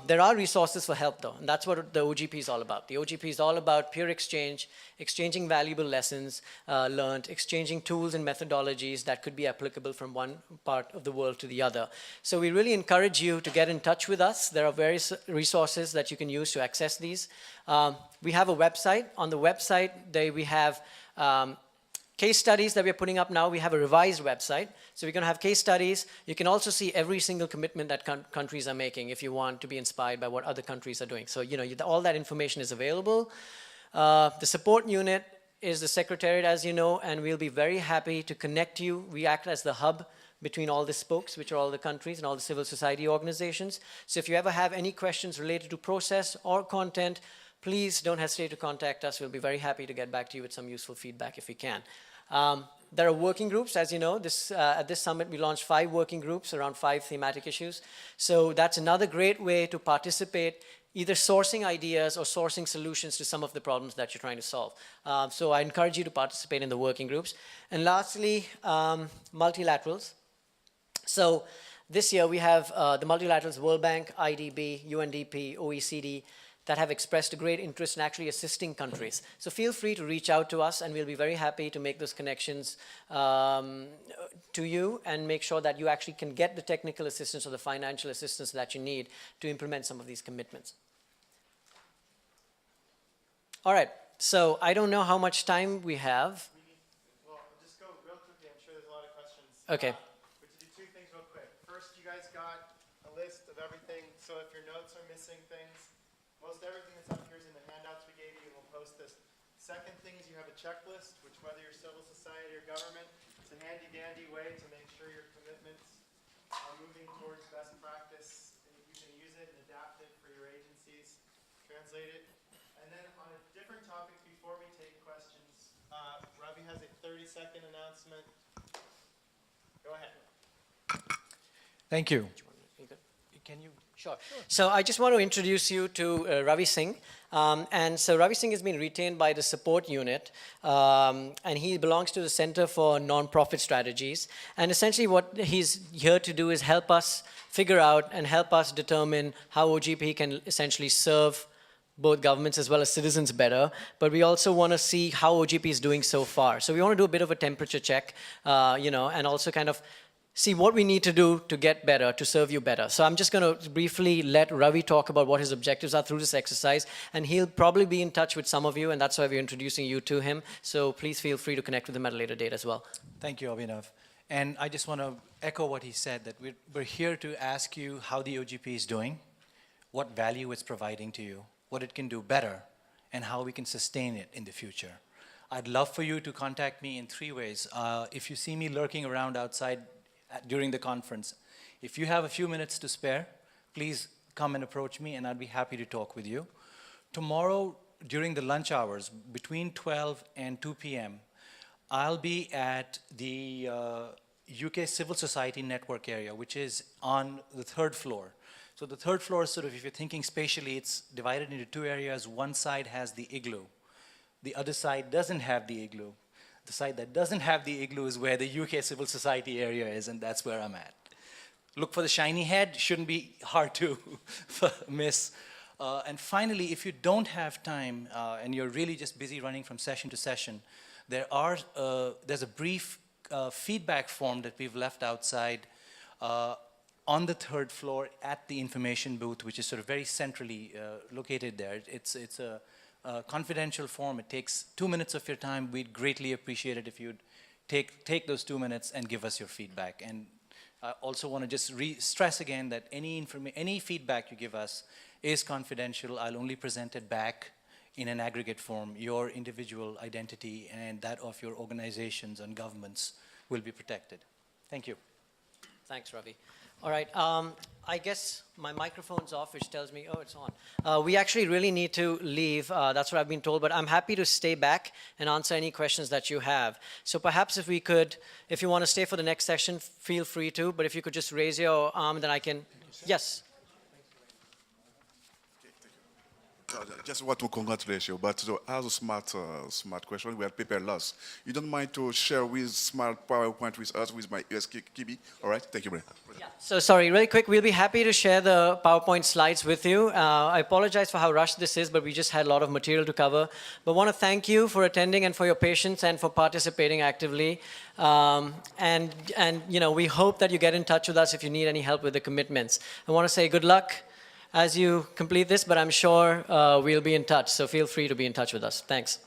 Speaker 1: There are resources for help, though, and that's what the OGP is all about. The OGP is all about peer exchange, exchanging valuable lessons learned, exchanging tools and methodologies that could be applicable from one part of the world to the other. So we really encourage you to get in touch with us. There are various resources that you can use to access these. We have a website. On the website, we have case studies that we're putting up now. We have a revised website. So we're going to have case studies. You can also see every single commitment that countries are making if you want to be inspired by what other countries are doing. So, all that information is available. The support unit is the secretariat, as you know, and we'll be very happy to connect you. We act as the hub between all the spokes, which are all the countries and all the civil society organizations. So if you ever have any questions related to process or content, please don't hesitate to contact us. We'll be very happy to get back to you with some useful feedback if we can. There are working groups, as you know. At this summit, we launched 5 working groups around 5 thematic issues. So that's another great way to participate, either sourcing ideas or sourcing solutions to some of the problems that you're trying to solve. So I encourage you to participate in the working groups. And lastly, multilaterals. So this year we have the multilaterals, World Bank, IDB, UNDP, OECD, that have expressed a great interest in actually assisting countries. So feel free to reach out to us, and we'll be very happy to make those connections to you and make sure that you actually can get the technical assistance or the financial assistance that you need to implement some of these commitments. All right, so I don't know how much time we have.
Speaker 2: Well, just go real quickly. I'm sure there's a lot of questions.
Speaker 1: Okay.
Speaker 2: But to do 2 things real quick. First, you guys got a list of everything. So if your notes are missing things, most everything that's up here is in the handouts we gave you. We'll post this. Second thing is you have a checklist, which whether you're civil society or government, it's a handy-dandy way to make sure your commitments are moving towards best practice. And you can use it and adapt it for your agencies, translate it. And then on a different topic, before we take questions, Ravi has a 30-second announcement. Go ahead.
Speaker 13: Thank you.
Speaker 1: Can you? Sure. So I just want to introduce you to Ravi Singh. And so Ravi Singh has been retained by the support unit, and he belongs to the Center for Nonprofit Strategies. And essentially what he's here to do is help us figure out and help us determine how OGP can essentially serve both governments as well as citizens better, but we also want to see how OGP is doing so far. So we want to do a bit of a temperature check, and also kind of see what we need to do to get better, to serve you better. So I'm just going to briefly let Ravi talk about what his objectives are through this exercise, and he'll probably be in touch with some of you, and that's why we're introducing you to him. So please feel free to connect with him at a later date as well.
Speaker 13: Thank you, Abhinav. And I just want to echo what he said, that we're here to ask you how the OGP is doing, what value it's providing to you, what it can do better, and how we can sustain it in the future. I'd love for you to contact me in 3 ways. If you see me lurking around outside during the conference, if you have a few minutes to spare, please come and approach me and I'd be happy to talk with you. Tomorrow, during the lunch hours, between 12 and 2 p.m., I'll be at the UK Civil Society Network area, which is on the 3rd floor. So the 3rd floor is sort of, if you're thinking spatially, it's divided into 2 areas. One side has the igloo. The other side doesn't have the igloo. The side that doesn't have the igloo is where the UK Civil Society area is, and that's where I'm at. Look for the shiny head, shouldn't be hard to miss. And finally, if you don't have time and you're really just busy running from session to session, there's a brief feedback form that we've left outside on the 3rd floor at the information booth, which is sort of very centrally located there. It's a confidential form. It takes 2 minutes of your time. We'd greatly appreciate it if you'd take those 2 minutes and give us your feedback. And I also want to just stress again that any feedback you give us is confidential. I'll only present it back in an aggregate form. Your individual identity and that of your organizations and governments will be protected. Thank you.
Speaker 1: Thanks, Ravi. All right, I guess my microphone's off, which tells me, oh, it's on. We actually really need to leave. That's what I've been told, but I'm happy to stay back and answer any questions that you have. So perhaps if we could, if you want to stay for the next session, feel free to, but if you could just raise your arm, then I can, yes.
Speaker 14: Just want to congratulate you, but as a smart question, we have paper loss. You don't mind to share with smart PowerPoint with us, with my US Kibi? All right, thank you, Brian.
Speaker 1: Yeah. So sorry, really quick, we'll be happy to share the PowerPoint slides with you. I apologize for how rushed this is, but we just had a lot of material to cover. But want to thank you for attending and for your patience and for participating actively. And we hope that you get in touch with us if you need any help with the commitments. I want to say good luck as you complete this, but I'm sure we'll be in touch, so feel free to be in touch with us. Thanks.